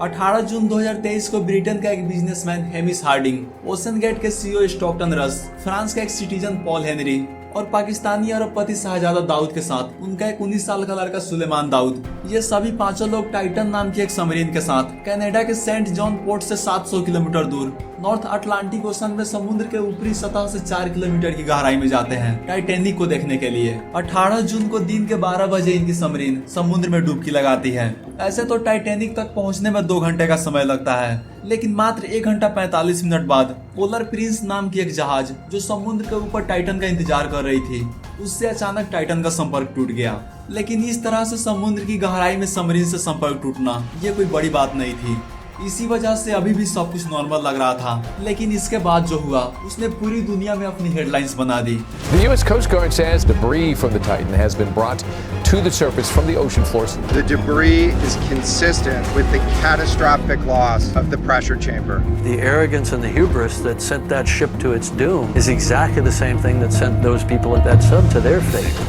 18 जून 2023 को ब्रिटेन का एक businessman Hamish Harding, OceanGate के सीईओ स्टॉकटन रस, फ्रांस का एक सिटीजन पॉल हेनरी और पाकिस्तानी अरबपति शाहजादा दाऊद के साथ उनका एक 19 साल का लड़का सुलेमान दाऊद, ये सभी पांचों लोग टाइटन नाम की एक सबमरीन के साथ कनाडा के सेंट जॉन पोर्ट से 700 किलोमीटर दूर नॉर्थ अटलांटिक ओशन में समुद्र के ऊपरी सतह से 4 किलोमीटर की गहराई में जाते हैं टाइटैनिक को देखने के लिए। 18 जून को दिन के 12 बजे इनकी सबमरीन समुद्र में डुबकी लगाती है। ऐसे तो टाइटैनिक तक पहुंचने में 2 घंटे का समय लगता है, लेकिन मात्र 1 घंटा 45 मिनट बाद पोलर प्रिंस नाम की एक जहाज जो समुद्र के ऊपर टाइटन का इंतजार कर रही थी, उससे अचानक टाइटन का संपर्क टूट गया। लेकिन इस तरह से समुद्र की गहराई में सबमरीन से संपर्क टूटना ये कोई बड़ी बात नहीं थी। इसी वजह से अभी भी सब कुछ नॉर्मल लग रहा था, लेकिन इसके बाद जो हुआ उसने पूरी दुनिया में अपनी हेडलाइंस बना दी। The U.S. Coast Guard says debris from the Titan has been brought to the surface from the ocean floors. The debris is consistent with the catastrophic loss of the pressure chamber. The arrogance and the hubris that sent that ship to its doom is exactly the same thing that sent those people in that sub to their fate.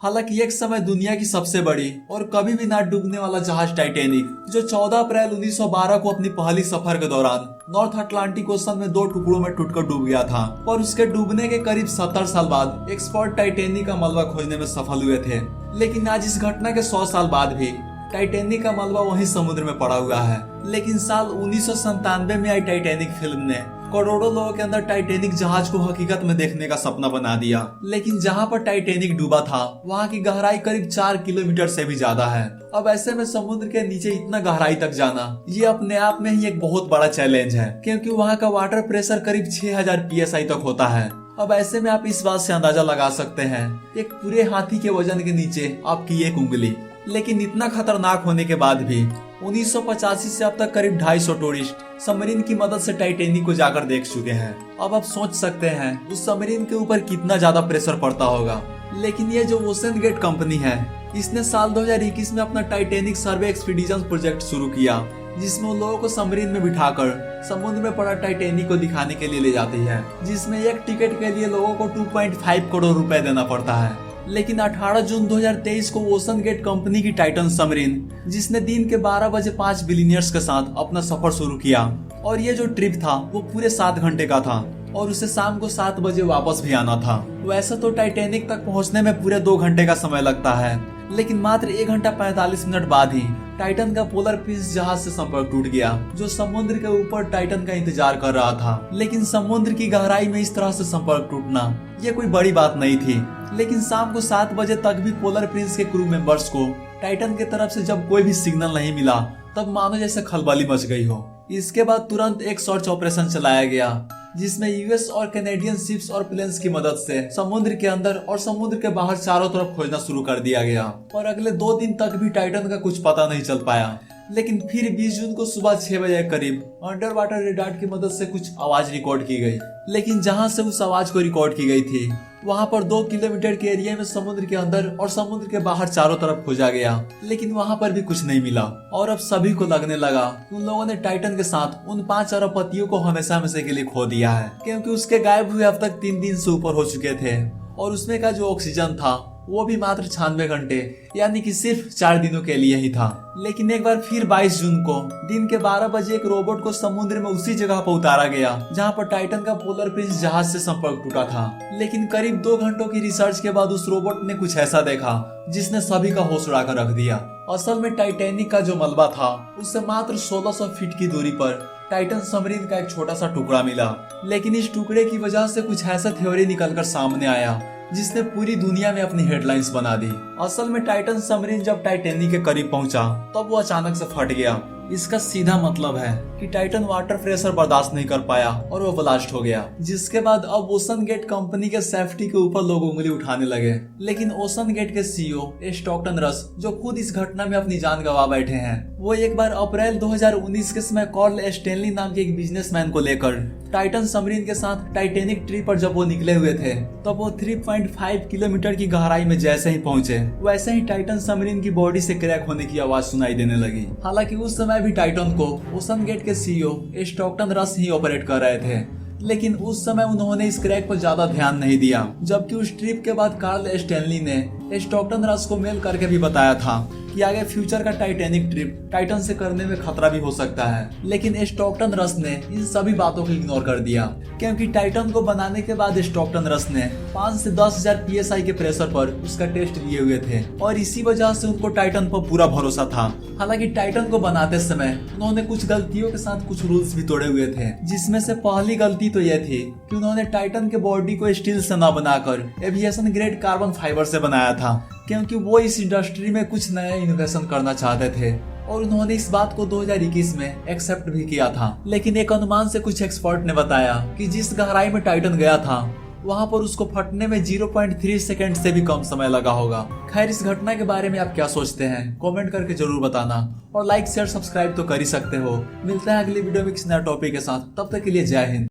हालांकि एक समय दुनिया की सबसे बड़ी और कभी भी ना डूबने वाला जहाज टाइटैनिक, जो 14 अप्रैल 1912 को अपनी पहली सफर के दौरान नॉर्थ अटलांटिक ओशन में 2 टुकड़ों में टूटकर डूब गया था, और उसके डूबने के करीब 70 साल बाद एक्सपर्ट टाइटैनिक का मलबा खोजने में सफल हुए थे। लेकिन आज इस घटना के 100 साल बाद भी टाइटैनिक का मलबा वहीं समुद्र में पड़ा हुआ है। लेकिन साल 1997 में आई टाइटैनिक फिल्म ने करोड़ों लोगों के अंदर टाइटैनिक जहाज को हकीकत में देखने का सपना बना दिया। लेकिन जहां पर टाइटैनिक डूबा था वहां की गहराई करीब 4 किलोमीटर से भी ज्यादा है। अब ऐसे में समुद्र के नीचे इतना गहराई तक जाना ये अपने आप में ही एक बहुत बड़ा चैलेंज है, क्योंकि वहां का वाटर प्रेशर करीब 6000 PSI तक होता है। अब ऐसे में आप इस बात से अंदाजा लगा सकते हैं, एक पूरे हाथी के वजन के नीचे आपकी एक उंगली। लेकिन इतना खतरनाक होने के बाद भी 1985 से अब तक करीब 250 टूरिस्ट सबमरीन की मदद से टाइटैनिक को जाकर देख चुके हैं। अब आप सोच सकते हैं उस सबमरीन के ऊपर कितना ज्यादा प्रेशर पड़ता होगा। लेकिन ये जो ओशन गेट कंपनी है, इसने साल 2021 में अपना टाइटैनिक सर्वे एक्सपीडिशन प्रोजेक्ट शुरू किया, जिसमें लोगों को सबमरीन में बिठाकर समुद्र में पड़ा टाइटैनिक को दिखाने के लिए ले जाती है, जिसमें एक टिकट के लिए लोगों को 2.5 करोड़ रुपए देना पड़ता है। लेकिन 18 जून 2023 को ओशन गेट कंपनी की टाइटन सबमरीन, जिसने दिन के 12 बजे 5 बिलियनियर्स के साथ अपना सफर शुरू किया, और ये जो ट्रिप था वो पूरे 7 घंटे का था और उसे शाम को 7 बजे वापस भी आना था। वैसे तो टाइटैनिक तक पहुंचने में पूरे 2 घंटे का समय लगता है, लेकिन मात्र 1 घंटा 45 मिनट बाद ही टाइटन का पोलर प्रिंस जहाज से संपर्क टूट गया, जो समुद्र के ऊपर टाइटन का इंतजार कर रहा था। लेकिन समुद्र की गहराई में इस तरह से संपर्क टूटना ये कोई बड़ी बात नहीं थी। लेकिन शाम को 7 बजे तक भी पोलर प्रिंस के क्रू मेंबर्स को टाइटन की तरफ से जब कोई भी सिग्नल नहीं मिला, तब मानो जैसे खलबली मच गई हो। इसके बाद तुरंत एक सर्च ऑपरेशन चलाया गया, जिसमें यूएस और कैनेडियन शिप्स और प्लेन्स की मदद से समुद्र के अंदर और समुद्र के बाहर चारों तरफ खोजना शुरू कर दिया गया। और अगले 2 दिन तक भी टाइटन का कुछ पता नहीं चल पाया। लेकिन फिर 20 जून को सुबह 6 बजे करीब अंडर वाटर रेडार की मदद से कुछ आवाज रिकॉर्ड की गई। लेकिन जहां से उस आवाज को रिकॉर्ड की गई थी, वहां पर 2 किलोमीटर के एरिया में समुद्र के अंदर और समुद्र के बाहर चारों तरफ खोजा गया, लेकिन वहां पर भी कुछ नहीं मिला। और अब सभी को लगने लगा उन लोगों ने टाइटन के साथ उन 5 अरबपतियों को हमेशा हमेशा के लिए खो दिया है, क्योंकि उसके गायब हुए अब तक 3 दिन से ऊपर हो चुके थे, और उसमें का जो ऑक्सीजन था वो भी मात्र 96 घंटे यानी कि सिर्फ 4 दिनों के लिए ही था। लेकिन एक बार फिर 22 जून को दिन के 12 बजे एक रोबोट को समुद्र में उसी जगह पर उतारा गया जहां पर टाइटन का पोलर प्रिंस जहाज से संपर्क टूटा था। लेकिन करीब 2 घंटों की रिसर्च के बाद उस रोबोट ने कुछ ऐसा देखा जिसने सभी का होश उड़ाकर रख दिया। असल में टाइटैनिक का जो मलबा था उससे मात्र 1600 फीट की दूरी पर टाइटन सबमरीन का एक छोटा सा टुकड़ा मिला। लेकिन इस टुकड़े की वजह से कुछ ऐसा थ्योरी निकलकर सामने आया जिसने पूरी दुनिया में अपनी हेडलाइंस बना दी। असल में टाइटन सबमरीन जब टाइटैनिक के करीब पहुंचा तब वो अचानक से फट गया। इसका सीधा मतलब है कि टाइटन वाटर प्रेशर बर्दाश्त नहीं कर पाया और वो ब्लास्ट हो गया, जिसके बाद अब ओशन गेट कंपनी के सेफ्टी के ऊपर लोग उंगली उठाने लगे। लेकिन ओशन गेट के सीईओ स्टॉकटन रस, जो खुद इस घटना में अपनी जान गंवा बैठे हैं, वो एक बार अप्रैल 2019 के समय कार्ल स्टैनली नाम के एक बिजनेसमैन को लेकर टाइटन सबमरीन के साथ टाइटैनिक ट्रिप पर जब वो निकले हुए थे, तब वो 3.5 किलोमीटर की गहराई में जैसे ही पहुंचे, वैसे ही टाइटन सबमरीन की बॉडी से क्रैक होने की आवाज सुनाई देने लगी। हालांकि उस समय भी टाइटन को ओशन गेट के सीईओ स्टॉकटन रस ही ऑपरेट कर रहे थे, लेकिन उस समय उन्होंने इस क्रैक पर ज्यादा ध्यान नहीं दिया। जबकि उस ट्रिप के बाद कार्ल स्टैनली ने स्टॉकटन रस को मेल करके भी बताया था कि आगे फ्यूचर का टाइटैनिक ट्रिप टाइटन से करने में खतरा भी हो सकता है, लेकिन स्टॉकटन रस ने इन सभी बातों को इग्नोर कर दिया, क्योंकि टाइटन को बनाने के बाद स्टॉकटन रस ने 5 से 10,000 PSI के प्रेशर पर उसका टेस्ट लिए हुए थे और इसी वजह से उनको टाइटन पर पूरा भरोसा था। हालांकि टाइटन को बनाते समय उन्होंने कुछ गलतियों के साथ कुछ रूल्स भी तोड़े हुए थे, जिसमें से पहली गलती तो यह थी कि उन्होंने टाइटन के बॉडी को स्टील से न बनाकर एविएशन ग्रेड कार्बन फाइबर से बनाया था, क्योंकि वो इस इंडस्ट्री में कुछ नया इनोवेशन करना चाहते थे और उन्होंने इस बात को 2021 में एक्सेप्ट भी किया था। लेकिन एक अनुमान से कुछ एक्सपर्ट ने बताया कि जिस गहराई में टाइटन गया था वहां पर उसको फटने में 0.3 सेकंड से भी कम समय लगा होगा। खैर, इस घटना के बारे में आप क्या सोचते हैं कमेंट करके जरूर बताना और लाइक शेयर सब्सक्राइब तो कर ही सकते हो। मिलते हैं अगली वीडियो में किसी नया टॉपिक के साथ, तब तक के लिए जय हिंद।